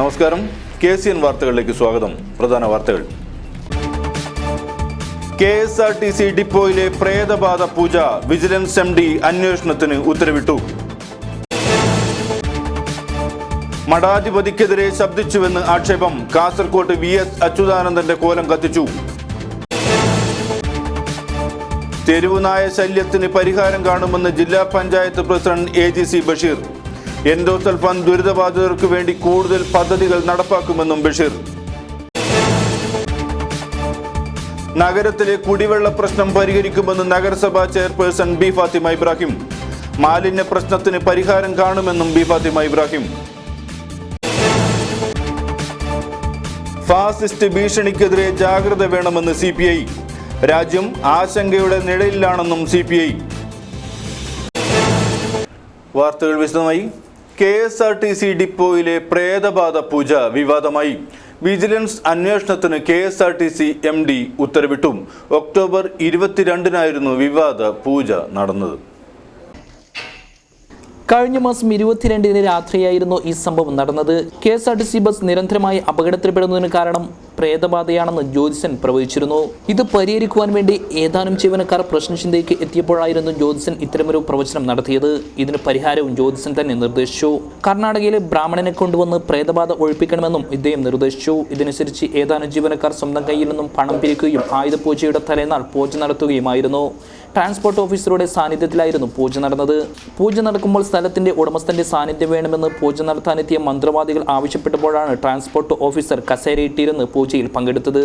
നമസ്കാരം. KCN വാർത്തകളിലേക്ക് സ്വാഗതം. പ്രധാന വാർത്തകൾ. KSRTC ഡിപ്പോയിലെ പ്രേതബാധ പൂജ, വിജിലൻസ് MD അന്വേഷണത്തിന് ഉത്തരവിട്ടു. മഠാധിപതിക്കെതിരെ ശബ്ദിച്ചുവെന്ന് ആക്ഷേപം, കാസർകോട്ട് VS അച്യുതാനന്ദന്റെ കോലം കത്തിച്ചു. തെരുവുനായ ശല്യത്തിന് പരിഹാരം കാണുമെന്ന് ജില്ലാ panchayat president AGC Basheer. Endosulfan ദുരിതബാധിതർക്ക് വേണ്ടി കൂടുതൽ പദ്ധതികൾ നടപ്പാക്കുമെന്നും ബഷീർ. നഗരത്തിലെ കുടിവെള്ള പ്രശ്നം പരിഹരിക്കുമെന്ന് നഗരസഭാ ചെയർപേഴ്സൺ B. ഫാത്തിമ ഇബ്രാഹിം. മാലിന്യ പ്രശ്നത്തിന് പരിഹാരം കാണുമെന്നും B. ഫാത്തിമ ഇബ്രാഹിം. ഫാസിസ്റ്റ് ഭീഷണിക്കെതിരെ ജാഗ്രത വേണമെന്ന് CPI. രാജ്യം ആശങ്കയുടെ നിഴലിലാണെന്നും CPI. വാർത്തകൾ വിശദമായി. KSRTC ഡിപ്പോയിലെ പ്രേതബാധ പൂജ വിവാദമായി. വിജിലൻസ് അന്വേഷണത്തിന് KSRTC MD ഉത്തരവിട്ടു. ഒക്ടോബർ 22-നായിരുന്നു വിവാദ പൂജ നടന്നത്. കഴിഞ്ഞ മാസം 22-ന് രാത്രിയായിരുന്നു ഈ സംഭവം നടന്നത്. KSRTC ബസ് നിരന്തരമായി അപകടത്തിൽപ്പെടുന്നതിന് കാരണം പ്രേതബാധയാണെന്ന് ജ്യോതിസൻ പ്രവചിച്ചിരുന്നു. ഇത് പരിഹരിക്കുവാൻ വേണ്ടി ഏതാനും ജീവനക്കാർ പ്രശ്നചിന്തയ്ക്ക് എത്തിയപ്പോഴായിരുന്നു ജ്യോതിസൻ ഇത്തരമൊരു പ്രവചനം നടത്തിയത്. ഇതിന് പരിഹാരവും ജ്യോതിസൻ തന്നെ നിർദ്ദേശിച്ചു. കർണാടകയിലെ ബ്രാഹ്മണനെ കൊണ്ടുവന്ന് പ്രേതബാധ ഒഴിപ്പിക്കണമെന്നും ഇദ്ദേഹം നിർദ്ദേശിച്ചു. ഇതനുസരിച്ച് ഏതാനും ജീവനക്കാർ സ്വന്തം കയ്യിൽ നിന്നും പണം പിരിക്കുകയും ആയുധപൂജയുടെ തലേനാൾ പൂജ നടത്തുകയുമായിരുന്നു. ട്രാൻസ്പോർട്ട് ഓഫീസറുടെ സാന്നിധ്യത്തിലായിരുന്നു പൂജ നടന്നത്. പൂജ നടക്കുമ്പോൾ സ്ഥലത്തിന്റെ ഉടമസ്ഥന്റെ സാന്നിധ്യം വേണമെന്ന് പൂജ നടത്താനെത്തിയ മന്ത്രവാദികൾ ആവശ്യപ്പെട്ടപ്പോഴാണ് ട്രാൻസ്പോർട്ട് ഓഫീസർ കസേരയിട്ടിരുന്ന് പൂജയിൽ പങ്കെടുത്തത്.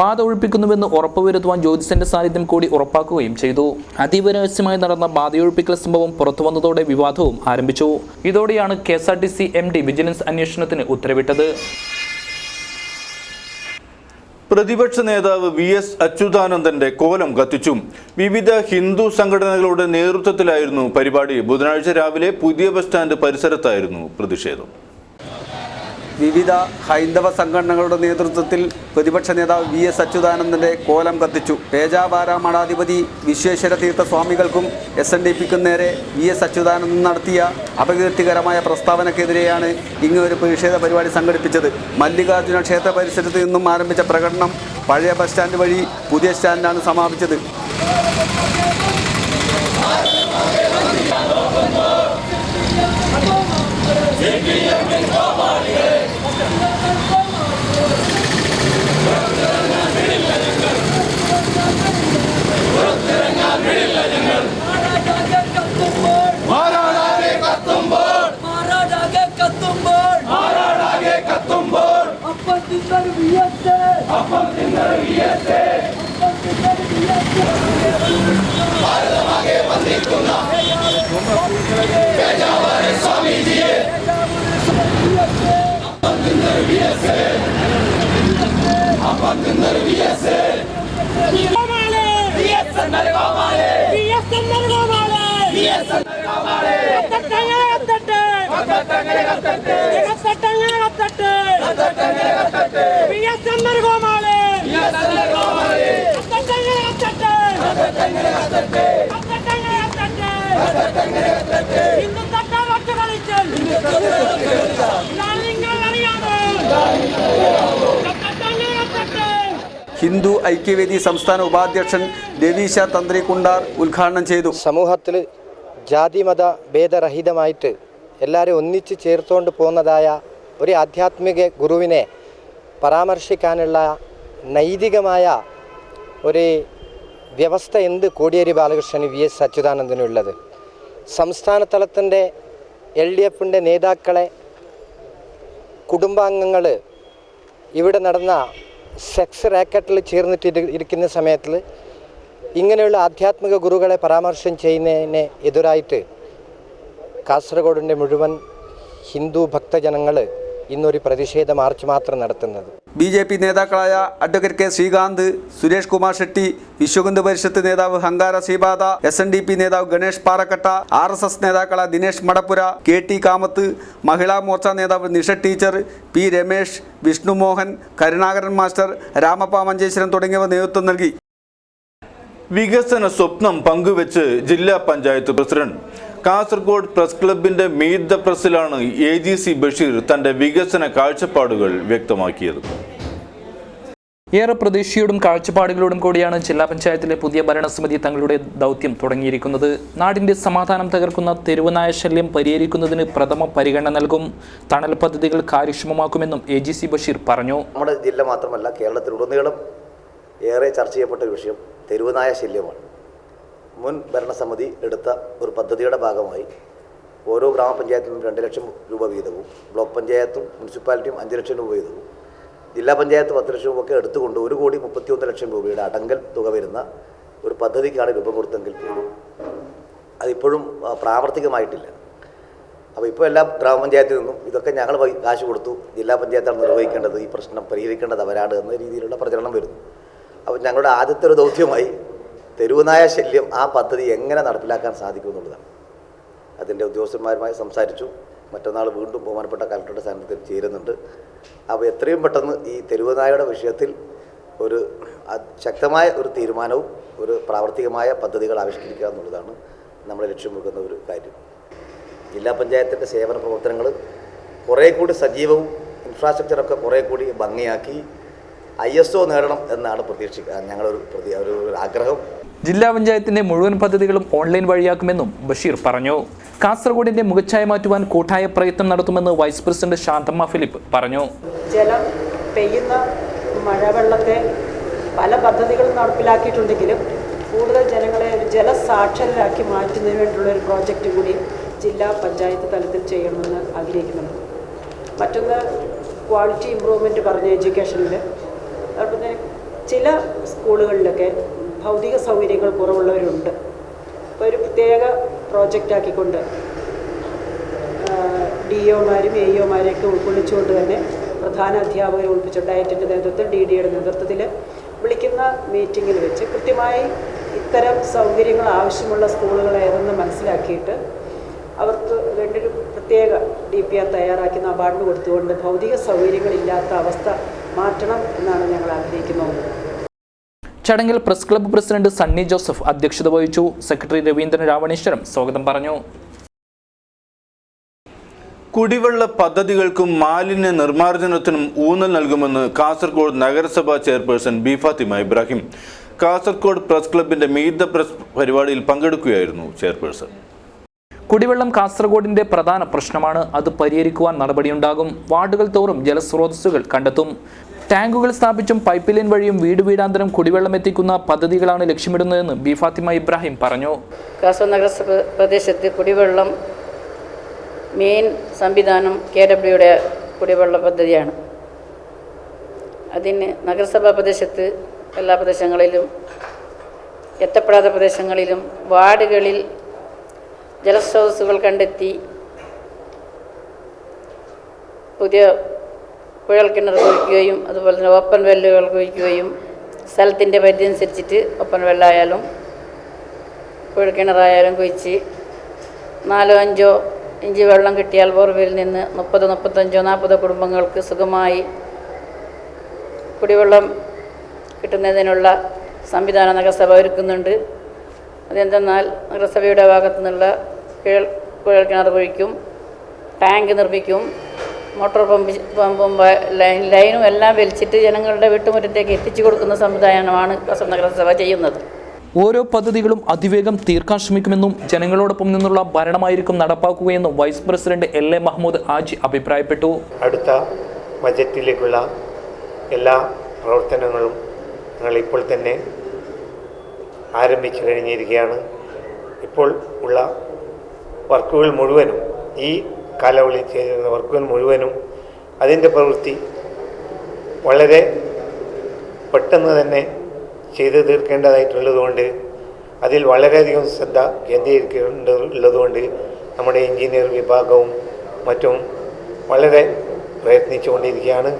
ബാധ ഒഴിപ്പിക്കുന്നുവെന്ന് ഉറപ്പുവരുത്തുവാൻ ജ്യോതിസന്റെ സാന്നിധ്യം കൂടി ഉറപ്പാക്കുകയും ചെയ്തു. അതീവ രഹസ്യമായി നടന്ന ബാധയൊഴിപ്പിക്കൽ സംഭവം പുറത്തുവന്നതോടെ വിവാദവും ആരംഭിച്ചു. ഇതോടെയാണ് KSRTC MD വിജിലൻസ് അന്വേഷണത്തിന് ഉത്തരവിട്ടത്. പ്രതിപക്ഷ നേതാവ് VS അച്യുതാനന്ദന്റെ കോലം കത്തിച്ചു. വിവിധ ഹിന്ദു സംഘടനകളുടെ നേതൃത്വത്തിലായിരുന്നു പരിപാടി. ബുധനാഴ്ച രാവിലെ പുതിയ ബസ് സ്റ്റാൻഡ് പരിസരത്തായിരുന്നു പ്രതിഷേധം. വിവിധ ഹൈന്ദവ സംഘടനകളുടെ നേതൃത്വത്തിൽ പ്രതിപക്ഷ നേതാവ് VS അച്യുതാനന്ദന്റെ കോലം കത്തിച്ചു. പേജാവാര മഠാധിപതി വിശ്വേശ്വര തീർത്ഥ സ്വാമികൾക്കും SNDPക്കും നേരെ VS അച്യുതാനന്ദൻ നടത്തിയ അപകീർത്തികരമായ പ്രസ്താവനക്കെതിരെയാണ് ഇങ്ങനൊരു പ്രതിഷേധ പരിപാടി സംഘടിപ്പിച്ചത്. മല്ലികാർജുന ക്ഷേത്ര പരിസരത്ത് നിന്നും ആരംഭിച്ച പ്രകടനം പഴയ ബസ് സ്റ്റാൻഡ് വഴി പുതിയ സ്റ്റാൻഡിലാണ് സമാപിച്ചത്. ഹിന്ദു ഐക്യവേദി സംസ്ഥാന ഉപാധ്യക്ഷൻ രവീശ തന്ത്രി കുണ്ടാർ ഉദ്ഘാടനം ചെയ്തു. സമൂഹത്തിൽ ജാതിമത ഭേദരഹിതമായിട്ട് എല്ലാവരും ഒന്നിച്ച് ചേർത്തുകൊണ്ട് പോകുന്നതായ ഒരു ആധ്യാത്മിക ഗുരുവിനെ പരാമർശിക്കാനുള്ള നൈതികമായ ഒരു വ്യവസ്ഥ എന്ത് കോടിയേരി ബാലകൃഷ്ണന് VS അച്യുതാനന്ദനുള്ളത്? സംസ്ഥാന തലത്തിൻ്റെ LDFൻ്റെ നേതാക്കളെ കുടുംബാംഗങ്ങൾ ഇവിടെ നടന്ന സെക്സ് റാക്കറ്റിൽ ചേർന്നിട്ട് ഇരിക്കുന്ന സമയത്തിൽ ഇങ്ങനെയുള്ള ആധ്യാത്മിക ഗുരുക്കളെ പരാമർശം ചെയ്യുന്നതിന് എതിരായിട്ട് കാസർഗോഡിൻ്റെ മുഴുവൻ ഹിന്ദു ഭക്തജനങ്ങൾ ഇന്നൊരു പ്രതിഷേധ മാർച്ച് മാത്രം നടത്തുന്നത്. BJP നേതാക്കളായ അഡ്വക്കേറ്റ് K. ശ്രീകാന്ത്, സുരേഷ് കുമാർ ഷെട്ടി, വിശ്വഹിന്ദു പരിഷത്ത് നേതാവ് ഹങ്കാര ശ്രീപാദ, SNDP നേതാവ് ഗണേഷ് പാറക്കട്ട, RSS നേതാക്കളായ ദിനേശ് മടപ്പുര, KT കാമത്ത്, മഹിളാ മോർച്ച നേതാവ് Nisha teacher, P. Ramesh, Vishnu Mohan, Karunakaran master, Ramappa Manjeshwaran തുടങ്ങിയവർ നേതൃത്വം നൽകി. വികസന സ്വപ്നം പങ്കുവെച്ച് ജില്ലാ പഞ്ചായത്ത് പ്രസിഡന്റ്. കാസർഗോഡ് പ്രസ് ക്ലബിന്റെ മീറ്റ് ദ പ്രസിലാണ് AGC ബഷീർ തന്റെ വികസന കാഴ്ചപ്പാടുകൾ വ്യക്തമാക്കിയത്. ഏറെ പ്രതീക്ഷയോടും കാഴ്ചപ്പാടുകളോടും കൂടിയാണ് ജില്ലാ പഞ്ചായത്തിലെ പുതിയ ഭരണസമിതി തങ്ങളുടെ ദൗത്യം തുടങ്ങിയിരിക്കുന്നത്. നാടിന്റെ സമാധാനം തകർക്കുന്ന തെരുവുനായ ശല്യം പരിഹരിക്കുന്നതിന് പ്രഥമ പരിഗണന നൽകും. തണൽ പദ്ധതികൾ കാര്യക്ഷമമാക്കുമെന്നും AGC ബഷീർ പറഞ്ഞു. നമ്മുടെ ജില്ല മാത്രമല്ല, കേരളത്തിലുടനീളം ഏറെ ചർച്ച ചെയ്യപ്പെട്ട ഒരു വിഷയം തെരുവുനായ ശല്യമാണ്. മുൻ ഭരണസമിതി എടുത്ത ഒരു പദ്ധതിയുടെ ഭാഗമായി ഓരോ ഗ്രാമപഞ്ചായത്തിനും 2 ലക്ഷം രൂപ വീതവും, ബ്ലോക്ക് പഞ്ചായത്തും മുനിസിപ്പാലിറ്റിയും 5 ലക്ഷം രൂപ വീതവും, ജില്ലാ പഞ്ചായത്ത് 10 ലക്ഷം രൂപ ഒക്കെ എടുത്തുകൊണ്ട് 1,31 ലക്ഷം രൂപയുടെ അടങ്കൽ തുക വരുന്ന ഒരു പദ്ധതിക്കാണ് രൂപം കൊടുത്തെങ്കിൽ പോലും അതിപ്പോഴും പ്രാവർത്തികമായിട്ടില്ല. അപ്പോൾ ഇപ്പോൾ എല്ലാ ഗ്രാമപഞ്ചായത്തിൽ നിന്നും ഇതൊക്കെ ഞങ്ങൾ കാശ് കൊടുത്തു, ജില്ലാ പഞ്ചായത്താണ് നിർവഹിക്കേണ്ടത്, ഈ പ്രശ്നം പരിഹരിക്കേണ്ടത് അവരാണ് എന്ന രീതിയിലുള്ള പ്രചരണം വരുന്നു. അപ്പോൾ ഞങ്ങളുടെ ആദ്യത്തെ ഒരു ദൗത്യമായി തെരുവുനായ ശല്യം ആ പദ്ധതി എങ്ങനെ നടപ്പിലാക്കാൻ സാധിക്കുമെന്നുള്ളതാണ്. അതിൻ്റെ ഉദ്യോഗസ്ഥന്മാരുമായി സംസാരിച്ചു. മറ്റന്നാൾ വീണ്ടും ബഹുമാനപ്പെട്ട കലക്ടറുടെ സ്ഥാനത്തിൽ ചേരുന്നുണ്ട്. അപ്പോൾ എത്രയും പെട്ടെന്ന് ഈ തെരുവുനായയുടെ വിഷയത്തിൽ ഒരു ശക്തമായ ഒരു തീരുമാനവും ഒരു പ്രാവർത്തികമായ പദ്ധതികൾ ആവിഷ്കരിക്കുക എന്നുള്ളതാണ് നമ്മൾ ലക്ഷ്യം വെക്കുന്ന ഒരു കാര്യം. ജില്ലാ പഞ്ചായത്തിൻ്റെ സേവന പ്രവർത്തനങ്ങൾ കുറേ കൂടി സജീവവും ഇൻഫ്രാസ്ട്രക്ചറൊക്കെ കുറേ കൂടി ഭംഗിയാക്കി ISO നേടണം എന്നാണ് ഞങ്ങളൊരു ആഗ്രഹം. ജില്ലാ പഞ്ചായത്തിന്റെ മുഴുവൻ പദ്ധതികളും ഓൺലൈൻ വഴിയാക്കുമെന്നും ബഷീർ പറഞ്ഞു. കാസർഗോഡിന്റെ മുഖച്ഛായ മാറ്റുവാൻ കൂട്ടായ പ്രയത്നം നടത്തുമെന്ന് വൈസ് പ്രസിഡന്റ് ശാന്തമ്മ ഫിലിപ്പ് പറഞ്ഞു. ജലം പെയ്യുന്ന മഴവെള്ളത്തെ പല പദ്ധതികളും നടപ്പിലാക്കിയിട്ടുണ്ടെങ്കിലും കൂടുതൽ ജനങ്ങളെ ഒരു ജലസാക്ഷരരാക്കി മാറ്റുന്നതിന് വേണ്ടിയുള്ള ഒരു പ്രോജക്റ്റ് കൂടി ജില്ലാ പഞ്ചായത്ത് തലത്തിൽ ചെയ്യണമെന്ന് ആഗ്രഹിക്കുന്നുണ്ട്. മറ്റൊന്ന് ക്വാളിറ്റി ഇമ്പ്രൂവ്മെൻറ്റ് പറഞ്ഞ എഡ്യൂക്കേഷനിൽ, അതുപോലെ ചില സ്കൂളുകളിലൊക്കെ ഭൗതിക സൗകര്യങ്ങൾ കുറവുള്ളവരുണ്ട്. അപ്പോൾ ഒരു പ്രത്യേക പ്രോജക്റ്റ് ആക്കിക്കൊണ്ട് DOമാരും AEOമാരെയൊക്കെ ഉൾക്കൊള്ളിച്ചുകൊണ്ട് തന്നെ പ്രധാന അധ്യാപകരെ ഒളിപ്പിച്ച ഡയറ്റിൻ്റെ നേതൃത്വത്തിൽ DDയുടെ നേതൃത്വത്തിൽ വിളിക്കുന്ന മീറ്റിങ്ങിൽ വെച്ച് കൃത്യമായി ഇത്തരം സൗകര്യങ്ങൾ ആവശ്യമുള്ള സ്കൂളുകൾ ഏതെന്ന് മനസ്സിലാക്കിയിട്ട് അവർക്ക് വേണ്ടൊരു പ്രത്യേക DPR തയ്യാറാക്കി അവാർഡ് കൊടുത്തുകൊണ്ട് ഭൗതിക സൗകര്യങ്ങളില്ലാത്ത അവസ്ഥ മാറ്റണം എന്നാണ് ഞങ്ങൾ ആഗ്രഹിക്കുന്നത്. ചടങ്ങിൽ press club president Sunny Joseph അധ്യക്ഷത വഹിച്ചു. സെക്രട്ടറി രവീന്ദ്രൻ രാവണേശ്വരം സ്വാഗതം പറഞ്ഞു. കുടിവെള്ള പദ്ധതികൾക്കും മാലിന്യ നിർമ്മാർജ്ജനത്തിനും ഊന്നൽ നൽകുമെന്ന് കാസർഗോഡ് നഗരസഭാ chairperson B Fathima Ibrahim. Kasaragod press ക്ലബിന്റെ മീറ്റ് ദ പ്രസ് പരിപാടിയിൽ പങ്കെടുക്കുകയായിരുന്നു ചെയർപേഴ്സൺ. കുടിവെള്ളം കാസർഗോഡിന്റെ പ്രധാന പ്രശ്നമാണ്. അത് പരിഹരിക്കുവാൻ നടപടിയുണ്ടാകും. വാർഡുകൾ തോറും ജലസ്രോതസ്സുകൾ കണ്ടെത്തും. ടാങ്കുകൾ സ്ഥാപിച്ചും പൈപ്പ് ലൈൻ വഴിയും വീടാന്തരം കുടിവെള്ളം എത്തിക്കുന്ന പദ്ധതികളാണ് ലക്ഷ്യമിടുന്നതെന്ന് ബി ഫാത്തിമ ഇബ്രാഹിം പറഞ്ഞു. കാസർഗോഡ് നഗരസഭ പ്രദേശത്ത് കുടിവെള്ളം മെയിൻ സംവിധാനം KWയുടെ കുടിവെള്ള പദ്ധതിയാണ്. അതിന് നഗരസഭാ പ്രദേശത്ത് എല്ലാ പ്രദേശങ്ങളിലും എത്തപ്പെടാത്ത പ്രദേശങ്ങളിലും വാർഡുകളിൽ ജലസ്രോതസ്സുകൾ കണ്ടെത്തി പുതിയ കുഴൽക്കിണർ കുഴിക്കുകയും അതുപോലെ തന്നെ ഓപ്പൺ വെല്ലുകൾ കുഴിക്കുകയും സ്ഥലത്തിൻ്റെ പരിധി അനുസരിച്ചിട്ട് ഓപ്പൺ വെല്ലായാലും കുഴൽക്കിണറായാലും കുഴിച്ച് 4-5 ഇഞ്ച് വെള്ളം കിട്ടിയാൽ ബോർവെല്ലിൽ നിന്ന് 30, 35, 40 കുടുംബങ്ങൾക്ക് സുഖമായി കുടിവെള്ളം കിട്ടുന്നതിനുള്ള സംവിധാനം നഗരസഭ ഒരുക്കുന്നുണ്ട്. അതെന്തെന്നാൽ നഗരസഭയുടെ ഭാഗത്തു നിന്നുള്ള കുഴൽക്കിണർ കുഴിക്കും, ടാങ്ക് നിർമ്മിക്കും, മോട്ടോർ പമ്പും ലൈനും എല്ലാം വലിച്ചിട്ട് ജനങ്ങളുടെ വീട്ടുമുറ്റത്തേക്ക് എത്തിച്ചു കൊടുക്കുന്ന സംവിധാനമാണ് കാസർഗോഡ് നഗരസഭ ചെയ്യുന്നത്. ഓരോ പദ്ധതികളും അതിവേഗം തീർക്കാൻ ശ്രമിക്കുമെന്നും ജനങ്ങളോടൊപ്പം നിന്നുള്ള ഭരണമായിരിക്കും നടപ്പാക്കുകയെന്നും വൈസ് പ്രസിഡന്റ് LA മഹ്മൂദ് ആജി അഭിപ്രായപ്പെട്ടു. അടുത്ത ബജറ്റിലേക്കുള്ള എല്ലാ പ്രവർത്തനങ്ങളും ഞങ്ങൾ ഇപ്പോൾ തന്നെ ആരംഭിച്ചു കഴിഞ്ഞിരിക്കുകയാണ്. ഇപ്പോൾ ഉള്ള വർക്കുകൾ മുഴുവനും, ഈ കാലാവധിയിൽ ചെയ്യുന്ന വർക്കുകൾ മുഴുവനും അതിൻ്റെ പ്രവൃത്തി വളരെ പെട്ടെന്ന് തന്നെ ചെയ്തു തീർക്കേണ്ടതായിട്ടുള്ളതുകൊണ്ട് അതിൽ വളരെയധികം ശ്രദ്ധ കേന്ദ്രീകരിക്കേണ്ടതുള്ളതുകൊണ്ട് നമ്മുടെ എഞ്ചിനീയർ വിഭാഗവും മറ്റും വളരെ പ്രയത്നിച്ചുകൊണ്ടിരിക്കുകയാണ്.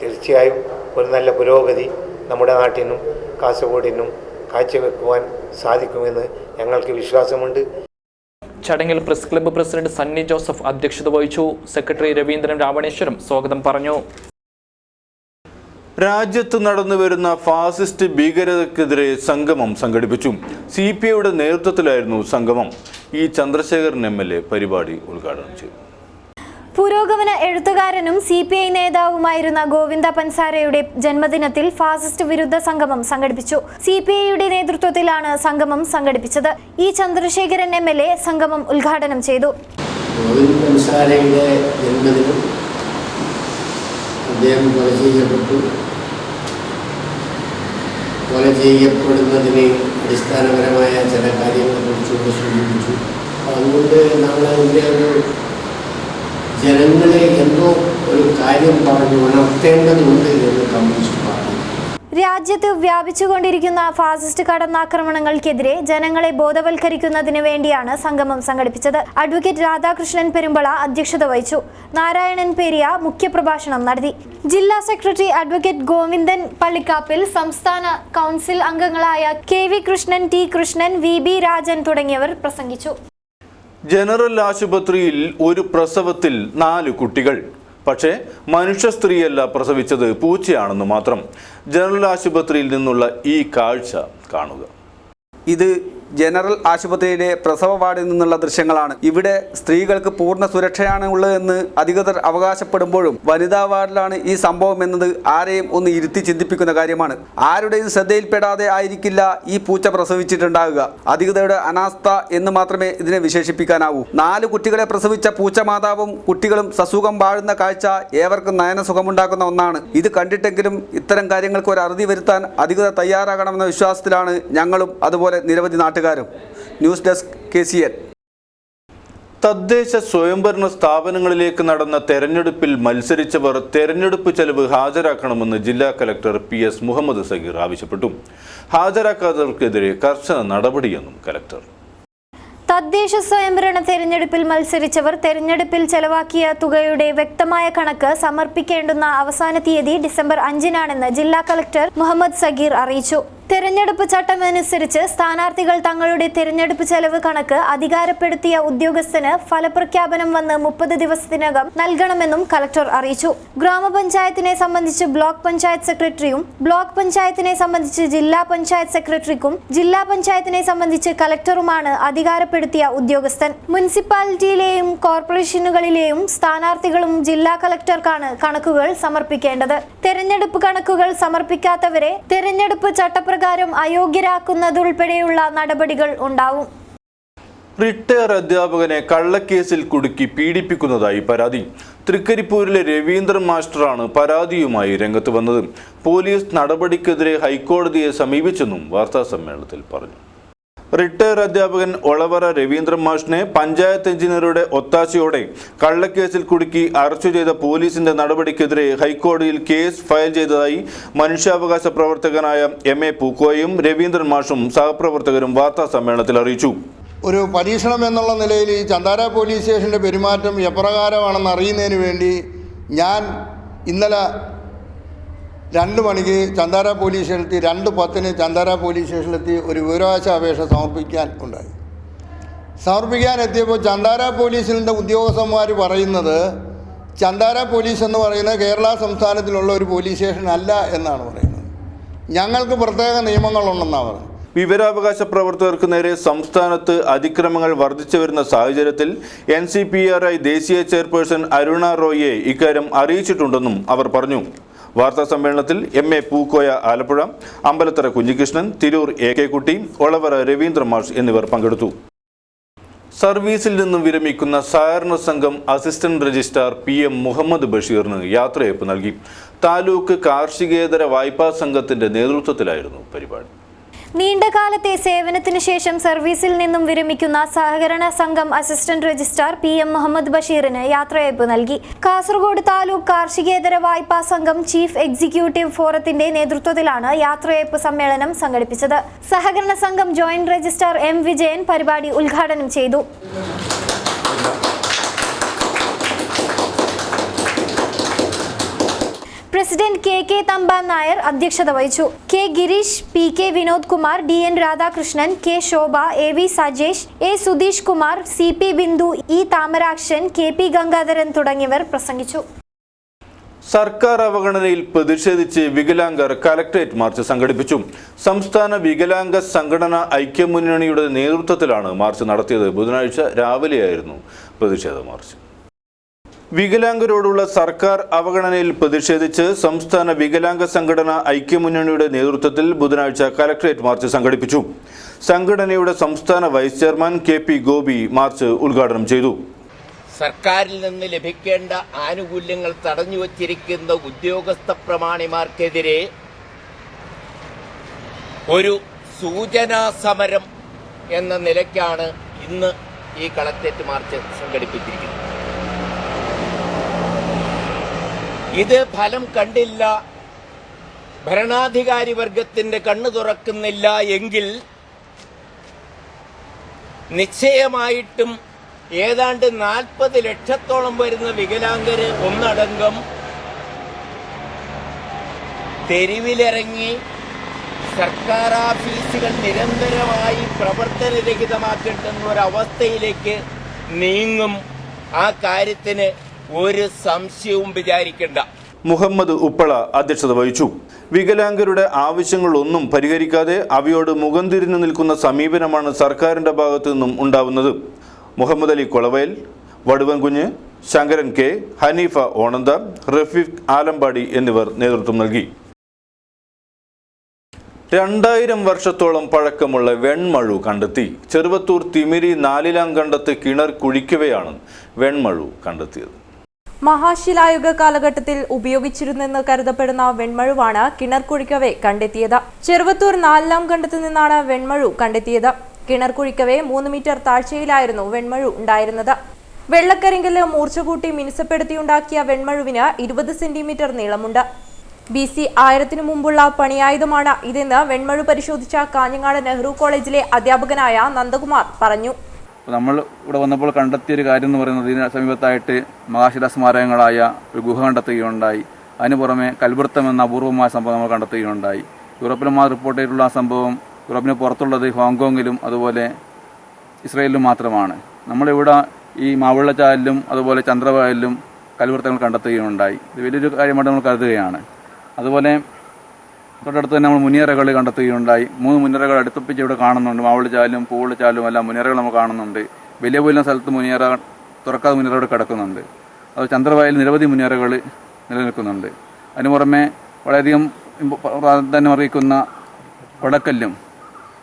തീർച്ചയായും ഒരു നല്ല പുരോഗതി നമ്മുടെ നാട്ടിനും കാസർഗോഡിനും കാഴ്ചവെക്കുവാൻ സാധിക്കുമെന്ന് ഞങ്ങൾക്ക് വിശ്വാസമുണ്ട്. ചടങ്ങിൽ press club president Sunny Joseph അധ്യക്ഷത വഹിച്ചു. സെക്രട്ടറി രവീന്ദ്രൻ രാവണേശ്വരം സ്വാഗതം പറഞ്ഞു. രാജ്യത്ത് നടന്നുവരുന്ന ഫാസിസ്റ്റ് ഭീകരതയ്ക്കെതിരെ സംഗമം സംഘടിപ്പിച്ചു. CPIയുടെ നേതൃത്വത്തിലായിരുന്നു സംഗമം. ഇ ചന്ദ്രശേഖരൻ MLA പരിപാടി ഉദ്ഘാടനം ചെയ്തു. പുരോഗമന എഴുത്തുകാരനും CPI നേതാവുമായിരുന്ന ഗോവിന്ദ പൻസാരയുടെ ജന്മദിനത്തിൽ ഫാസിസ്റ്റ് വിരുദ്ധ സംഗമം സംഘടിപ്പിച്ചു. CPIയുടെ നേതൃത്വത്തിലാണ് സംഗമം സംഘടിപ്പിച്ചത്. ഇ ചന്ദ്രശേഖരൻ MLA സംഗമം ഉദ്ഘാടനം ചെയ്തു. ഗോവിന്ദ പൻസാരയുടെ ജന്മദിനം അദ്ദേഹം കൊല ചെയ്യപ്പെടുന്നതിന് അടിസ്ഥാനപരമായ ചില കാര്യങ്ങളെക്കുറിച്ചുകൂടി സൂചിപ്പിച്ചു. അതുകൊണ്ട് നമ്മൾ അതിൻ്റെ ജനങ്ങളെ എന്തോ ഒരു കാര്യം പറഞ്ഞു ഉണർത്തേണ്ടതുണ്ട് എന്ന് കമ്മ്യൂണിസ്റ്റ് പാർട്ടി. രാജ്യത്ത് വ്യാപിച്ചുകൊണ്ടിരിക്കുന്ന ഫാസിസ്റ്റ് കടന്നാക്രമണങ്ങൾക്കെതിരെ ജനങ്ങളെ ബോധവൽക്കരിക്കുന്നതിന് വേണ്ടിയാണ് സംഗമം സംഘടിപ്പിച്ചത്. അഡ്വക്കേറ്റ് രാധാകൃഷ്ണൻ പെരുമ്പള അധ്യക്ഷത വഹിച്ചു. നാരായണൻ പേരിയ മുഖ്യപ്രഭാഷണം നടത്തി. ജില്ലാ സെക്രട്ടറി അഡ്വക്കേറ്റ് ഗോവിന്ദൻ പള്ളിക്കാപ്പിൽ, സംസ്ഥാന കൗൺസിൽ അംഗങ്ങളായ KV Krishnan, T Krishnan, VB Rajan തുടങ്ങിയവർ പ്രസംഗിച്ചു. ജനറൽ ആശുപത്രിയിൽ ഒരു പ്രസവത്തിൽ 4 കുട്ടികൾ. പക്ഷേ മനുഷ്യ സ്ത്രീയല്ല പ്രസവിച്ചത്, പൂച്ചയാണെന്ന് മാത്രം. ജനറൽ ആശുപത്രിയിൽ നിന്നുള്ള ഈ കാഴ്ച കാണുക. ഇത് ജനറൽ ആശുപത്രിയിലെ പ്രസവ വാർഡിൽ നിന്നുള്ള ദൃശ്യങ്ങളാണ്. ഇവിടെ സ്ത്രീകൾക്ക് പൂർണ്ണ സുരക്ഷയാണ് ഉള്ളതെന്ന് അധികൃതർ അവകാശപ്പെടുമ്പോഴും വനിതാ വാർഡിലാണ് ഈ സംഭവം എന്നത് ആരെയും ഒന്ന് ഇരുത്തി ചിന്തിപ്പിക്കുന്ന കാര്യമാണ്. ആരുടെയും ശ്രദ്ധയിൽപ്പെടാതെ ആയിരിക്കില്ല ഈ പൂച്ച പ്രസവിച്ചിട്ടുണ്ടാകുക. അധികൃതരുടെ അനാസ്ഥ എന്ന് മാത്രമേ ഇതിനെ വിശേഷിപ്പിക്കാനാവൂ. 4 കുട്ടികളെ പ്രസവിച്ച പൂച്ച മാതാവും കുട്ടികളും സസുഖം വാഴുന്ന കാഴ്ച ഏവർക്കും നയന സുഖമുണ്ടാക്കുന്ന ഒന്നാണ്. ഇത് കണ്ടിട്ടെങ്കിലും ഇത്തരം കാര്യങ്ങൾക്ക് ഒരു അറുതി വരുത്താൻ അധികൃതർ തയ്യാറാകണമെന്ന വിശ്വാസത്തിലാണ് ഞങ്ങളും അതുപോലെ നിരവധി നാട്ടുകാരും. News desk KCN. തദ്ദേശ സ്വയംഭരണ സ്ഥാപനങ്ങളിലേക്ക് നടന്ന തെരഞ്ഞെടുപ്പിൽ മത്സരിച്ചവർ തെരഞ്ഞെടുപ്പ് ചെലവ് ഹാജരാക്കണമെന്ന് ജില്ലാ കലക്ടർ PS മുഹമ്മദ് സഗീർ ആവശ്യപ്പെട്ടു. ഹാജരാക്കാത്തവർക്കെതിരെ കർശന നടപടിയെന്നും കലക്ടർ. തദ്ദേശ സ്വയംഭരണ തെരഞ്ഞെടുപ്പിൽ മത്സരിച്ചവർ തെരഞ്ഞെടുപ്പിൽ ചെലവാക്കിയ തുകയുടെ വ്യക്തമായ കണക്ക് സമർപ്പിക്കേണ്ടുന്ന അവസാന തീയതി ഡിസംബർ 5-നാണെന്ന് ജില്ലാ കളക്ടർ മുഹമ്മദ് സഗീർ അറിയിച്ചു. തെരഞ്ഞെടുപ്പ് ചട്ടമനുസരിച്ച് സ്ഥാനാർത്ഥികൾ തങ്ങളുടെ തെരഞ്ഞെടുപ്പ് ചെലവ് കണക്ക് അധികാരപ്പെടുത്തിയ ഉദ്യോഗസ്ഥന് ഫലപ്രഖ്യാപനം വന്ന് 30 ദിവസത്തിനകം നൽകണമെന്നും കലക്ടർ അറിയിച്ചു. ഗ്രാമപഞ്ചായത്തിനെ സംബന്ധിച്ച് ബ്ലോക്ക് പഞ്ചായത്ത് സെക്രട്ടറിയും ബ്ലോക്ക് പഞ്ചായത്തിനെ സംബന്ധിച്ച് ജില്ലാ പഞ്ചായത്ത് സെക്രട്ടറിക്കും ജില്ലാ പഞ്ചായത്തിനെ സംബന്ധിച്ച് കലക്ടറുമാണ് അധികാരപ്പെടുത്തിയ ഉദ്യോഗസ്ഥൻ. മുനിസിപ്പാലിറ്റിയിലെയും കോർപ്പറേഷനുകളിലെയും സ്ഥാനാർത്ഥികളും ജില്ലാ കളക്ടർക്കാണ് കണക്കുകൾ സമർപ്പിക്കേണ്ടത്. തെരഞ്ഞെടുപ്പ് കണക്കുകൾ സമർപ്പിക്കാത്തവരെ തെരഞ്ഞെടുപ്പ് ചട്ടപ്രകാരം അയോഗ്യരാക്കുന്നതുൾപ്പെടെയുള്ള നടപടികൾ ഉണ്ടാവും. റിട്ടയർ അധ്യാപകനെ കള്ളക്കേസിൽ കുടുക്കി പീഡിപ്പിക്കുന്നതായി പരാതി. തൃക്കരിപ്പൂരിലെ രവീന്ദ്രൻ മാസ്റ്ററാണ് പരാതിയുമായി രംഗത്ത് വന്നത്. പോലീസ് നടപടിക്കെതിരെ ഹൈക്കോടതിയെ സമീപിച്ചെന്നും വാർത്താസമ്മേളനത്തിൽ പറഞ്ഞു. റിട്ടയർ അധ്യാപകൻ ഒളവറ രവീന്ദ്രൻ മാഷിനെ പഞ്ചായത്ത് എഞ്ചിനീയറുടെ ഒത്താശയോടെ കള്ളക്കേസിൽ കുടുക്കി അറസ്റ്റ് ചെയ്ത പോലീസിന്റെ നടപടിക്കെതിരെ ഹൈക്കോടതിയിൽ കേസ് ഫയൽ ചെയ്തതായി മനുഷ്യാവകാശ പ്രവർത്തകനായ MA പൂക്കോയും രവീന്ദ്രൻ മാഷും സഹപ്രവർത്തകരും വാർത്താ സമ്മേളനത്തിൽ അറിയിച്ചു. ഒരു പരീക്ഷണം എന്നുള്ള നിലയിൽ ഈ ചന്താര പോലീസ് സ്റ്റേഷൻ്റെ പെരുമാറ്റം എപ്രകാരമാണെന്ന് അറിയുന്നതിന് വേണ്ടി ഞാൻ ഇന്നലെ 2 മണിക്ക് ചന്താര പോലീസ് സ്റ്റേഷനിലെത്തി, 2:10 ചന്താര പോലീസ് സ്റ്റേഷനിലെത്തി ഒരു വിവരാവകാശ അപേക്ഷ സമർപ്പിക്കാനെത്തിയപ്പോൾ ചന്താര പോലീസിൻ്റെ ഉദ്യോഗസ്ഥന്മാർ പറയുന്നത് ചന്താര പോലീസ് എന്ന് പറയുന്നത് കേരള സംസ്ഥാനത്തിലുള്ള ഒരു പോലീസ് സ്റ്റേഷൻ അല്ല എന്നാണ് പറയുന്നത്. ഞങ്ങൾക്ക് പ്രത്യേക നിയമങ്ങളുണ്ടെന്നാണ് പറയുന്നത്. വിവരാവകാശ പ്രവർത്തകർക്ക് നേരെ സംസ്ഥാനത്ത് അതിക്രമങ്ങൾ വർദ്ധിച്ചു വരുന്ന സാഹചര്യത്തിൽ NCPRI ദേശീയ ചെയർപേഴ്സൺ അരുണ റോയിയെ ഇക്കാര്യം അറിയിച്ചിട്ടുണ്ടെന്നും അവർ പറഞ്ഞു. വാർത്താ സമ്മേളനത്തിൽ MA പൂക്കോയ ആലപ്പുഴ, അമ്പലത്തറ കുഞ്ഞികൃഷ്ണൻ, തിരൂർ AK കുട്ടി, ഒളവറ രവീന്ദ്ര മാഷ് എന്നിവർ പങ്കെടുത്തു. സർവീസിൽ നിന്നും വിരമിക്കുന്ന സഹകരണ സംഘം അസിസ്റ്റന്റ് രജിസ്ട്രാർ PM മുഹമ്മദ് ബഷീറിന് യാത്രയയപ്പ് നൽകി. താലൂക്ക് കാർഷികേതര വായ്പാ സംഘത്തിന്റെ നേതൃത്വത്തിലായിരുന്നു പരിപാടി. നീണ്ടകാലത്തെ സേവനത്തിന് ശേഷം സർവീസിൽ നിന്നും വിരമിക്കുന്ന സഹകരണ സംഘം അസിസ്റ്റന്റ് രജിസ്ട്രാർ PM മുഹമ്മദ് ബഷീറിന് യാത്രയയപ്പ് നൽകി. കാസർഗോഡ് താലൂക്ക് കാർഷികേതര വായ്പാ സംഘം ചീഫ് എക്സിക്യൂട്ടീവ് ഫോറത്തിന്റെ നേതൃത്വത്തിലാണ് യാത്രയയപ്പ് സമ്മേളനം സംഘടിപ്പിച്ചത്. സഹകരണ സംഘം ജോയിന്റ് രജിസ്ട്രാർ M വിജയൻ പരിപാടി ഉദ്ഘാടനം ചെയ്തു. പ്രസിഡന്റ് KK തമ്പാൻ നായർ അധ്യക്ഷത വഹിച്ചു. K Girish, PK Vinod Kumar, DN Radhakrishnan, K Shobha, AV Sajesh, A Sudheesh Kumar, CP Bindu, E Thamarakshan, KP Gangadharan തുടങ്ങിയവർ പ്രസംഗിച്ചു. സർക്കാർ അവഗണനയിൽ പ്രതിഷേധിച്ച് വികലാംഗർ കലക്ട്രേറ്റ് മാർച്ച് സംഘടിപ്പിച്ചു. സംസ്ഥാന വികലാംഗ സംഘടനാ ഐക്യമുന്നണിയുടെ നേതൃത്വത്തിലാണ് മാർച്ച് നടത്തിയത്. ബുധനാഴ്ച രാവിലെയായിരുന്നു പ്രതിഷേധ മാർച്ച്. വികലാംഗരോടുള്ള സർക്കാർ അവഗണനയിൽ പ്രതിഷേധിച്ച് സംസ്ഥാന വികലാംഗ സംഘടനാ ഐക്യമുന്നണിയുടെ നേതൃത്വത്തിൽ ബുധനാഴ്ച കലക്ട്രേറ്റ് മാർച്ച് സംഘടിപ്പിച്ചു. സംഘടനയുടെ സംസ്ഥാന vice chairman KP Gopi march ഉദ്ഘാടനം ചെയ്തു. സർക്കാരിൽ നിന്ന് ലഭിക്കേണ്ട ആനുകൂല്യങ്ങൾ തടഞ്ഞുവച്ചിരിക്കുന്ന ഉദ്യോഗസ്ഥ പ്രമാണിമാർക്കെതിരെ ഒരു സൂചനാ സമരം എന്ന നിലയ്ക്കാണ് ഇന്ന് ഈ കളക്ട്രേറ്റ് മാർച്ച് സംഘടിപ്പിച്ചിരിക്കുന്നത്. ഇത് ഫലം കണ്ടില്ല, ഭരണാധികാരി വർഗത്തിന്റെ കണ്ണു തുറക്കുന്നില്ല എങ്കിൽ നിശ്ചയമായിട്ടും ഏതാണ്ട് 40 ലക്ഷത്തോളം വരുന്ന വികലാംഗര് ഒന്നടങ്കം തെരുവിലിറങ്ങി സർക്കാർ ഓഫീസുകൾ നിരന്തരമായി പ്രവർത്തനരഹിതമാക്കേണ്ടുന്ന ഒരവസ്ഥയിലേക്ക് നീങ്ങും. ആ കാര്യത്തിന് ഒരു സംശയവും വിചാരിക്കേണ്ട. മുഹമ്മദ് ഉപ്പള അധ്യക്ഷത വഹിച്ചു. വികലാംഗരുടെ ആവശ്യങ്ങളൊന്നും പരിഹരിക്കാതെ അവയോട് മുഖം തിരിഞ്ഞു നിൽക്കുന്ന സമീപനമാണ് സർക്കാരിന്റെ ഭാഗത്തു നിന്നും ഉണ്ടാവുന്നത്. മുഹമ്മദ് അലി കൊളവയൽ, വടുവൻകുഞ്ഞ്, ശങ്കരൻ K, ഹനീഫ ഓണന്ത, റഫീഖ് ആലമ്പാടി എന്നിവർ നേതൃത്വം നൽകി. 2000 വർഷത്തോളം പഴക്കമുള്ള വെൺമഴു കണ്ടെത്തി. ചെറുവത്തൂർ തിമിരി നാലിലാംകണ്ടത്ത് കിണർ കുഴിക്കവെയാണ് വെൺമഴു കണ്ടെത്തിയത്. മഹാശിലായുഗ കാലഘട്ടത്തിൽ ഉപയോഗിച്ചിരുന്നെന്ന് കരുതപ്പെടുന്ന വെൺമഴുവാണ് കിണർ കുഴിക്കവെ കണ്ടെത്തിയത്. ചെറുവത്തൂർ നാലിലാം കണ്ടത്ത് നിന്നാണ് വെൺമഴു കണ്ടെത്തിയത്. കിണർ കുഴിക്കവെ 3 മീറ്റർ താഴ്ചയിലായിരുന്നു വെൺമഴു ഉണ്ടായിരുന്നത്. വെള്ളക്കരിങ്കല് മൂർച്ച കൂട്ടി മിനുസപ്പെടുത്തിയുണ്ടാക്കിയ വെൺമഴുവിന് 20 സെന്റിമീറ്റർ നീളമുണ്ട്. BC 1000 മുമ്പുള്ള പണിയായുധമാണ് ഇതെന്ന് വെൺമഴു പരിശോധിച്ച കാഞ്ഞങ്ങാട് നെഹ്റു കോളേജിലെ അധ്യാപകനായ നന്ദകുമാർ പറഞ്ഞു. നമ്മൾ ഇവിടെ വന്നപ്പോൾ കണ്ടെത്തിയൊരു കാര്യം എന്ന് പറയുന്നത് ഇതിന് സമീപത്തായിട്ട് മഹാശിലാ സ്മാരകങ്ങളായ ഒരു ഗുഹ കണ്ടെത്തുകയുണ്ടായി. അതിന് പുറമെ കൽവൃത്തം എന്ന അപൂർവമായ സംഭവം നമ്മൾ കണ്ടെത്തുകയുണ്ടായി. യൂറോപ്പിലുമായി റിപ്പോർട്ട് ചെയ്തിട്ടുള്ള ആ സംഭവം യൂറോപ്പിന് പുറത്തുള്ളത് ഹോങ്കോങ്ങിലും അതുപോലെ ഇസ്രയേലിലും മാത്രമാണ്. നമ്മളിവിടെ ഈ മാവിള്ളച്ചാലിലും അതുപോലെ ചന്ദ്രവാലിലും കൽവൃത്തങ്ങൾ കണ്ടെത്തുകയുണ്ടായി. ഇത് വലിയൊരു കാര്യമായിട്ട് നമ്മൾ കരുതുകയാണ്. അതുപോലെ തൊട്ടടുത്ത് തന്നെ നമ്മൾ മുനിയറകൾ കണ്ടെത്തുകയുണ്ടായി. 3 മുനിയറകൾ അടുപ്പിച്ച് ഇവിടെ കാണുന്നുണ്ട്. മാവിള്ളച്ചാലും പൂവുള്ളച്ചാലും എല്ലാം മുനിയറകൾ നമ്മൾ കാണുന്നുണ്ട്. വലിയ വലിയ സ്ഥലത്ത് മുനിയറ തുറക്കാതെ മുനിയറകൾ കിടക്കുന്നുണ്ട്. അത് ചന്ദ്രവാലിൽ നിരവധി മുനിയറകൾ നിലനിൽക്കുന്നുണ്ട്. അതിന് പുറമെ വളരെയധികം പ്രാധാന്യം അറിയിക്കുന്ന കൊടക്കല്ലും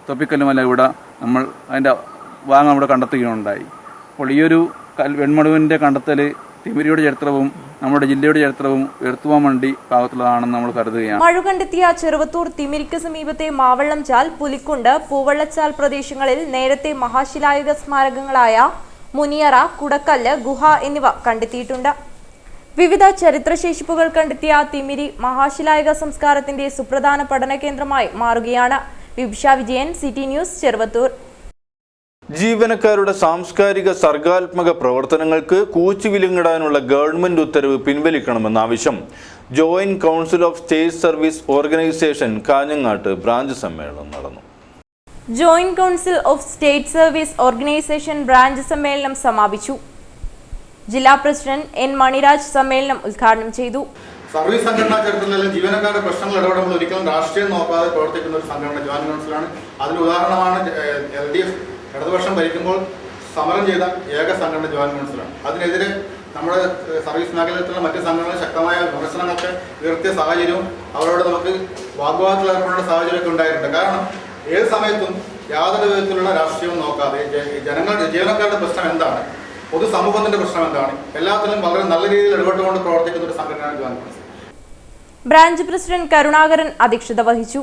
തൊപ്പിക്കല്ലുമല്ല ഇവിടെ നമ്മൾ അതിൻ്റെ ഭാഗം ഇവിടെ കണ്ടെത്തുകയുണ്ടായി. അപ്പോൾ ഈ ഒരു വെൺമഴുവിൻ്റെ കണ്ടെത്തൽ തിമിരിയുടെ ചരിത്രവും നമ്മുടെ ജില്ലയുടെ ചരിത്രവും ഉയർത്തുവാൻ വേണ്ടി പാകത്തുള്ളതാണെന്ന് നമ്മൾ കരുതുകയാണ്. മഴു കണ്ടെത്തിയ ചെറുവത്തൂർ തിമിരിക്ക് സമീപത്തെ മാവള്ളംചാൽ, പുലിക്കുണ്ട്, പൂവള്ളച്ചാൽ പ്രദേശങ്ങളിൽ നേരത്തെ മഹാശിലായുഗ സ്മാരകങ്ങളായ മുനിയറ, കുടക്കല്ല്, ഗുഹ എന്നിവ കണ്ടെത്തിയിട്ടുണ്ട്. വിവിധ ചരിത്രശേഷിപ്പുകൾ കണ്ടെത്തിയ തിമിരി മഹാശിലായുഗ സംസ്കാരത്തിന്റെ സുപ്രധാന പഠന കേന്ദ്രമായി മാറുകയാണ്. വിഭിഷ വിജയൻ, സിറ്റി ന്യൂസ്, ചെറുവത്തൂർ. ജീവനക്കാരുടെ സാംസ്കാരിക സർഗാത്മക പ്രവർത്തനങ്ങൾക്ക് കൂച്ചുവിലങ്ങിടാനുള്ള ഗവൺമെന്റ് ഉത്തരവ് പിൻവലിക്കണമെന്ന ആവശ്യം joint council of state service organisation കാഞ്ഞങ്ങാട്ട് ബ്രാഞ്ച് സമ്മേളനം നടന്നു. Joint council of state service organisation branch സമ്മേളനം സമാപിച്ചു. ജില്ലാ പ്രസിഡന്റ് N മണിരാജ് സമ്മേളനം ഉദ്ഘാടനം ചെയ്തു. സർവീസ് സംഘടനാ ചരിത്രത്തിലെ ജീവനക്കാരുടെ പ്രശ്നങ്ങൾ ഇടപെടുമ്പോൾ ഒരിക്കലും രാഷ്ട്രീയം നോക്കാതെ പ്രവർത്തിക്കുന്ന ഒരു സംഘടന ജോയിന്റ് കൗൺസിലാണ്. അതിന് ഉദാഹരണമാണ് LDF ഇടതുപക്ഷം ഭരിക്കുമ്പോൾ സമരം ചെയ്ത ഏക സംഘടന ജോയിന്റ് കൗൺസിലാണ്. അതിനെതിരെ നമ്മുടെ സർവീസ് മേഖലയിലുള്ള മറ്റ് സംഘടനകൾ ശക്തമായ വിമർശനങ്ങളൊക്കെ ഉയർത്തിയ സാഹചര്യവും അവരോട് നമുക്ക് വാഗ്വാദത്തിൽ ഏർപ്പെടേണ്ട സാഹചര്യമൊക്കെ ഉണ്ടായിട്ടുണ്ട്. കാരണം ഏത് സമയത്തും യാതൊരു വിധത്തിലുള്ള രാഷ്ട്രീയവും നോക്കാതെ ജീവനക്കാരുടെ പ്രശ്നം എന്താണ്, പൊതുസമൂഹത്തിന്റെ പ്രശ്നം എന്താണ്, എല്ലാത്തിലും വളരെ നല്ല രീതിയിൽ ഇടപെട്ടുകൊണ്ട് പ്രവർത്തിക്കുന്ന ഒരു സംഘടനയാണ് joint council. Branch president Karunakaran അധ്യക്ഷത വഹിച്ചു.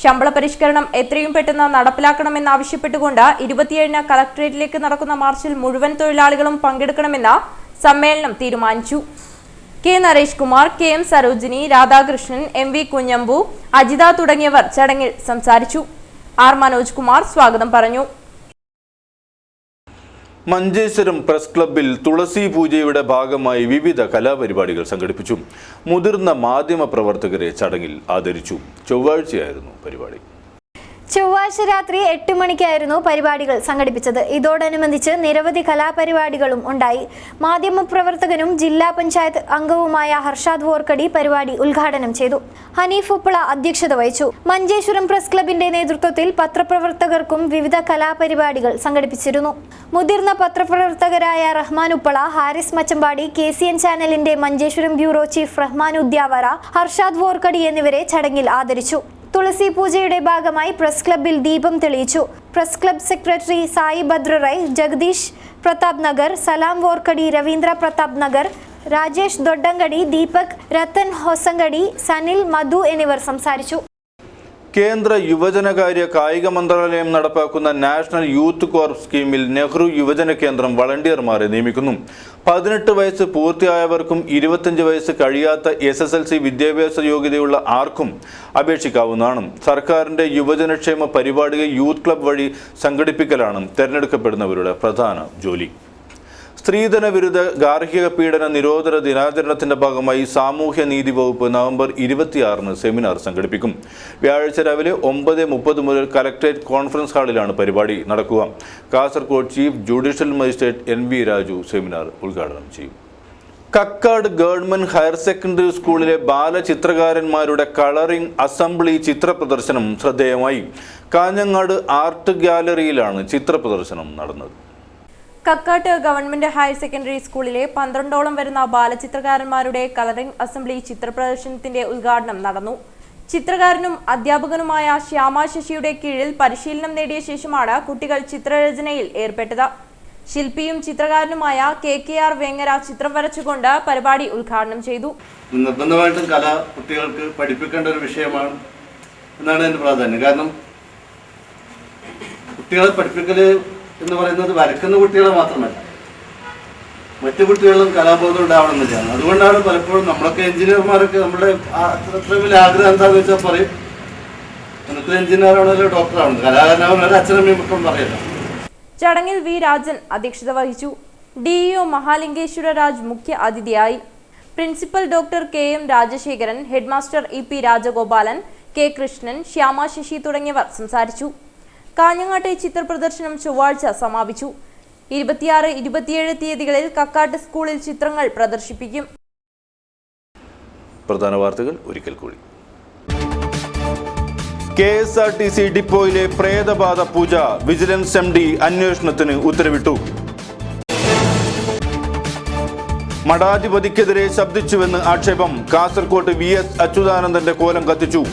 ശമ്പള പരിഷ്കരണം എത്രയും പെട്ടെന്ന് നടപ്പിലാക്കണമെന്നാവശ്യപ്പെട്ടുകൊണ്ട് 27-ന് കളക്ടറേറ്റിലേക്ക് നടക്കുന്ന മാർച്ചിൽ മുഴുവൻ തൊഴിലാളികളും പങ്കെടുക്കണമെന്ന് സമ്മേളനം തീരുമാനിച്ചു. K Naresh Kumar, KM Sarojini, Radhakrishnan, MV Kunhambu, Ajitha തുടങ്ങിയവർ ചടങ്ങിൽ സംസാരിച്ചു. R മനോജ് കുമാർ സ്വാഗതം പറഞ്ഞു. മഞ്ചേശ്വരം പ്രസ് ക്ലബ്ബിൽ തുളസി പൂജയുടെ ഭാഗമായി വിവിധ കലാപരിപാടികൾ സംഘടിപ്പിച്ചു. മുതിർന്ന മാധ്യമ പ്രവർത്തകരെ ചടങ്ങിൽ ആദരിച്ചു. ചൊവ്വാഴ്ചയായിരുന്നു പരിപാടി. ചൊവ്വാഴ്ച രാത്രി 8 മണിക്കായിരുന്നു പരിപാടികൾ സംഘടിപ്പിച്ചത്. ഇതോടനുബന്ധിച്ച് നിരവധി കലാപരിപാടികളും ഉണ്ടായി. മാധ്യമപ്രവർത്തകനും ജില്ലാ പഞ്ചായത്ത് അംഗവുമായ ഹർഷാദ് വോർക്കടി പരിപാടി ഉദ്ഘാടനം ചെയ്തു. ഹനീഫ് ഉപ്പള അധ്യക്ഷത വഹിച്ചു. മഞ്ചേശ്വരം പ്രസ് ക്ലബിന്റെ നേതൃത്വത്തിൽ പത്രപ്രവർത്തകർക്കും വിവിധ കലാപരിപാടികൾ സംഘടിപ്പിച്ചിരുന്നു. മുതിർന്ന പത്രപ്രവർത്തകരായ റഹ്മാൻ ഉപ്പള, ഹാരിസ് മച്ചമ്പാടി, KCN ചാനലിന്റെ മഞ്ചേശ്വരം ബ്യൂറോ ചീഫ് റഹ്മാൻ ഉദ്യാവറ, ഹർഷാദ് വോർക്കടി എന്നിവരെ ചടങ്ങിൽ ആദരിച്ചു. തുളസി പൂജയുടെ ഭാഗമായി പ്രസ് ക്ലബിൽ ദീപം തെളിയിച്ചു. Press club secretary Sai Bhadrarai, Jagadish Pratap Nagar, Salam Vorkady, Ravindra Pratap Nagar, Rajesh Doddangadi, Deepak, Rathan Hosangadi, Sanil, Madhu എന്നിവർ സംസാരിച്ചു. കേന്ദ്ര യുവജനകാര്യ കായിക മന്ത്രാലയം നടപ്പാക്കുന്ന നാഷണൽ യൂത്ത് കോർപ്പ് സ്കീമിൽ നെഹ്റു യുവജന കേന്ദ്രം വളണ്ടിയർമാരെ നിയമിക്കുന്നു. 18 വയസ്സ് പൂർത്തിയായവർക്കും 25 വയസ്സ് കഴിയാത്ത SSLC വിദ്യാഭ്യാസ യോഗ്യതയുള്ള ആർക്കും അപേക്ഷിക്കാവുന്നതാണ്. സർക്കാരിന്റെ യുവജനക്ഷേമ പരിപാടികൾ യൂത്ത് ക്ലബ് വഴി സംഘടിപ്പിക്കലാണ് തെരഞ്ഞെടുക്കപ്പെടുന്നവരുടെ പ്രധാന ജോലി. സ്ത്രീധന വിരുദ്ധ ഗാർഹിക പീഡന നിരോധന ദിനാചരണത്തിന്റെ ഭാഗമായി സാമൂഹ്യ നീതി വകുപ്പ് നവംബർ 26 സെമിനാർ സംഘടിപ്പിക്കും. വ്യാഴാഴ്ച രാവിലെ 9:30 മുതൽ കലക്ടറേറ്റ് കോൺഫറൻസ് ഹാളിലാണ് പരിപാടി നടക്കുക. Kasaragod chief judicial magistrate NV Raju seminar ഉദ്ഘാടനം ചെയ്യും. കക്കാട് ഗവൺമെന്റ് ഹയർ സെക്കൻഡറി സ്കൂളിലെ ബാലചിത്രകാരന്മാരുടെ കളറിംഗ് അസംബ്ലി ചിത്ര പ്രദർശനം ശ്രദ്ധേയമായി. കാഞ്ഞങ്ങാട് ആർട്ട് ഗാലറിയിലാണ് ചിത്ര പ്രദർശനം നടന്നത്. കക്കാട്ട് ഗവൺമെന്റ് ഹയർ സെക്കൻഡറി സ്കൂളിലെ 12ഓളം വരുന്ന ബാലചിത്രകാരന്മാരുടെ കളറിംഗ് അസംബ്ലി ചിത്രപ്രദർശനത്തിന്റെ ഉദ്ഘാടനം നടന്നു. ചിത്രകാരനും അധ്യാപകനുമായ ശ്യാമ ശശിയുടെ കീഴിൽ പരിശീലനം നേടിയ ശേഷമാണ് കുട്ടികൾ ചിത്രരചനയിൽ ഏർപ്പെട്ടത്. ശില്പിയും ചിത്രകാരനുമായ KKR വേങ്ങര ചിത്രം വരച്ചുകൊണ്ട് പരിപാടി ഉദ്ഘാടനം ചെയ്തു. നിർബന്ധമായിട്ടും കല കുട്ടികൾക്ക് പഠിപ്പിക്കേണ്ട ഒരു വിഷയമാണ് എന്നാണ് എൻ്റെ പ്രാധാന്യം. കാരണം കുട്ടികളെ പഠിപ്പിക്കൽ എന്ന് പറയുന്നത് വരക്കുന്ന കുട്ടികളെ മാത്രമല്ല, മറ്റു കുട്ടികളും കലാബോധം ഉണ്ടാവണമെന്നില്ലാണ്. അതുകൊണ്ടാണ് പലപ്പോഴും നമ്മളൊക്കെ എഞ്ചിനീയർമാരൊക്കെ നമ്മുടെ അത്ര വലിയ ആഗ്രഹം എന്താണെന്ന് വെച്ചാൽ പറയും, എനിക്ക് എഞ്ചിനീയർ ആണല്ലോ ഡോക്ടറാണ്, കലാകാരനാവുന്ന അച്ഛനമ്മയും ഇപ്പം പറയില്ല. ചടങ്ങിൽ V രാജൻ അധ്യക്ഷത വഹിച്ചു. DEO മഹാലിംഗേശ്വര രാജ് മുഖ്യ അതിഥിയായി. Principal doctor KM Rajasekharan, headmaster EP Rajagopalan, K Krishnan, Shyama Sasi തുടങ്ങിയവർ സംസാരിച്ചു. കാഞ്ഞങ്ങാട്ടെ ചിത്ര പ്രദർശനം ചൊവ്വാഴ്ച സമാപിച്ചു. 26, 27 തീയതികളിൽ കക്കാട്ട് സ്കൂളിൽ ചിത്രങ്ങൾ പ്രദർശിപ്പിക്കും. പ്രധാന വാർത്തകൾ ഒരിക്കൽ കൂടി. KSRTC ഡിപ്പോയിലെ പ്രേതബാധ പൂജ, വിജിലൻസ് MD അന്വേഷണത്തിന് ഉത്തരവിട്ടു. മഠാധിപതിക്കെതിരെ ശബ്ദിച്ചുവെന്ന് ആക്ഷേപം. കാസർകോട്ട് VS അച്യുതാനന്ദന്റെ കോലം കത്തിച്ചു.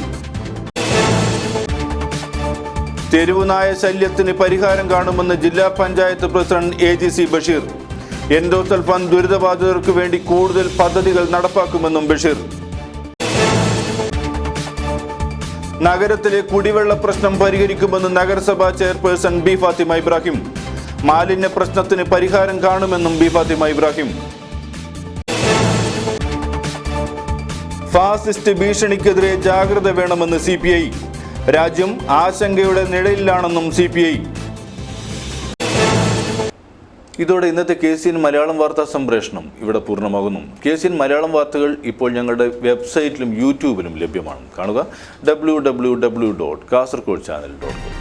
തെരുവുനായ ശല്യത്തിന് പരിഹാരം കാണുമെന്ന് ജില്ലാ panchayat president AGC Basheer. Endosulfan ദുരിതബാധിതർക്ക് വേണ്ടി കൂടുതൽ പദ്ധതികൾ നടപ്പാക്കുമെന്നും ബഷീർ. നഗരത്തിലെ കുടിവെള്ള പ്രശ്നം പരിഹരിക്കുമെന്ന് നഗരസഭാ ചെയർപേഴ്സൺ B ഫാത്തിമ ഇബ്രാഹിം. മാലിന്യ പ്രശ്നത്തിന് പരിഹാരം കാണുമെന്നും B ഫാത്തിമ ഇബ്രാഹിം. ഫാസിസ്റ്റ് ഭീഷണിക്കെതിരെ ജാഗ്രത വേണമെന്ന് CPI. രാജ്യം ആശങ്കയുടെ നിഴലിലാണെന്നും CPI. ഇതോടെ ഇന്നത്തെ KCN മലയാളം വാർത്താ സംപ്രേഷണം ഇവിടെ പൂർണ്ണമാകുന്നു. KCN മലയാളം വാർത്തകൾ ഇപ്പോൾ ഞങ്ങളുടെ വെബ്സൈറ്റിലും യൂട്യൂബിലും ലഭ്യമാണ്. കാണുക www.kaserkodchannel.com.